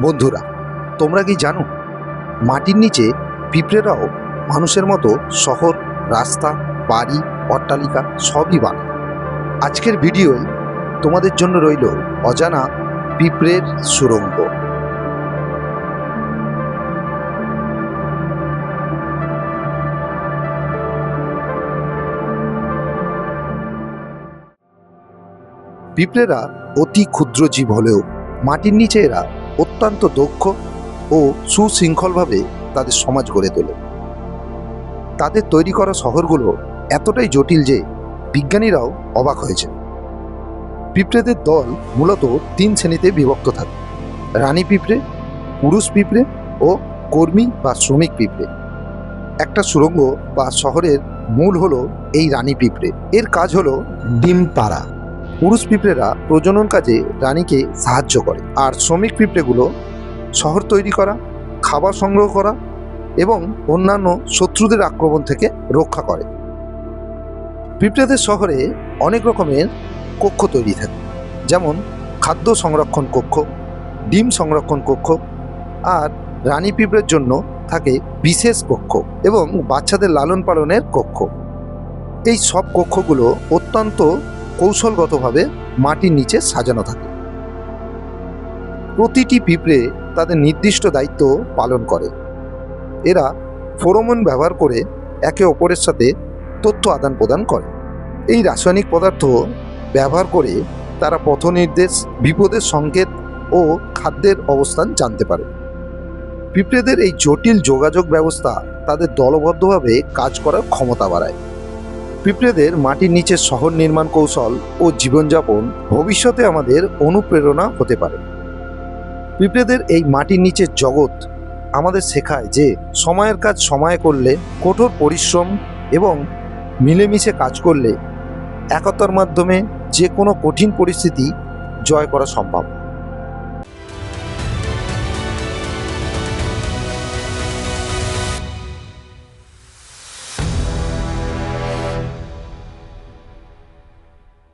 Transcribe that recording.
বন্ধুরা, তোমরা কি জানো মাটির নিচে পিঁপড়েরাও মানুষের মতো শহর, রাস্তা, বাড়ি, অট্টালিকা সবই বানায়। আজকের ভিডিওয় তোমাদের জন্য রইল অজানা পিঁপড়ের সুড়ঙ্গ। পিঁপড়েরা অতি ক্ষুদ্র জীব হলেও মাটির নিচে এরা অত্যন্ত দক্ষ ও সুশৃঙ্খলভাবে তাদের সমাজ গড়ে তোলে। তাদের তৈরি করা শহরগুলো এতটাই জটিল যে বিজ্ঞানীরাও অবাক হয়েছে। পিঁপড়েদের দল মূলত 3 শ্রেণীতে বিভক্ত থাকে: রানী পিঁপড়ে, পুরুষ পিঁপড়ে ও কর্মী বা শ্রমিক পিঁপড়ে। একটা সুড়ঙ্গ বা শহরের মূল হলো এই রানী পিঁপড়ে। এর কাজ হলো ডিম পাড়া। পুরুষ পিঁপড়েরা প্রজনন কাজে রানীকে সাহায্য করে, আর শ্রমিক পিঁপড়েগুলো শহর তৈরি করা, খাবার সংগ্রহ করা এবং অন্যান্য শত্রুদের আক্রমণ থেকে রক্ষা করে। পিঁপড়েদের শহরে অনেক রকমের কক্ষ তৈরি থাকে, যেমন খাদ্য সংরক্ষণ কক্ষ, ডিম সংরক্ষণ কক্ষ, আর রানী পিঁপড়ের জন্য থাকে বিশেষ কক্ষ এবং বাচ্চাদের লালন পালনের কক্ষ। এই সব কক্ষগুলো অত্যন্ত কৌশলগতভাবে মাটির নিচে সাজানো থাকে। প্রতিটি পিঁপড়ে তাদের নির্দিষ্ট দায়িত্ব পালন করে। এরা ফেরোমন ব্যবহার করে একে অপরের সাথে তথ্য আদান প্রদান করে। এই রাসায়নিক পদার্থ ব্যবহার করে তারা পথ নির্দেশ, বিপদের সংকেত ও খাদ্যের অবস্থান জানতে পারে। পিঁপড়েদের এই জটিল যোগাযোগ ব্যবস্থা তাদের দলবদ্ধভাবে কাজ করার ক্ষমতা বাড়ায়। পিঁপড়েদের মাটির নিচে শহর নির্মাণ কৌশল ও জীবনযাপন ভবিষ্যতে আমাদের অনুপ্রেরণা হতে পারে। পিঁপড়েদের এই মাটির নিচের জগৎ আমাদের শেখায় যে সময়ের কাজ সময়ে করলে, কঠোর পরিশ্রম এবং মিলেমিশে কাজ করলে একতার মাধ্যমে যে কোনো কঠিন পরিস্থিতি জয় করা সম্ভব।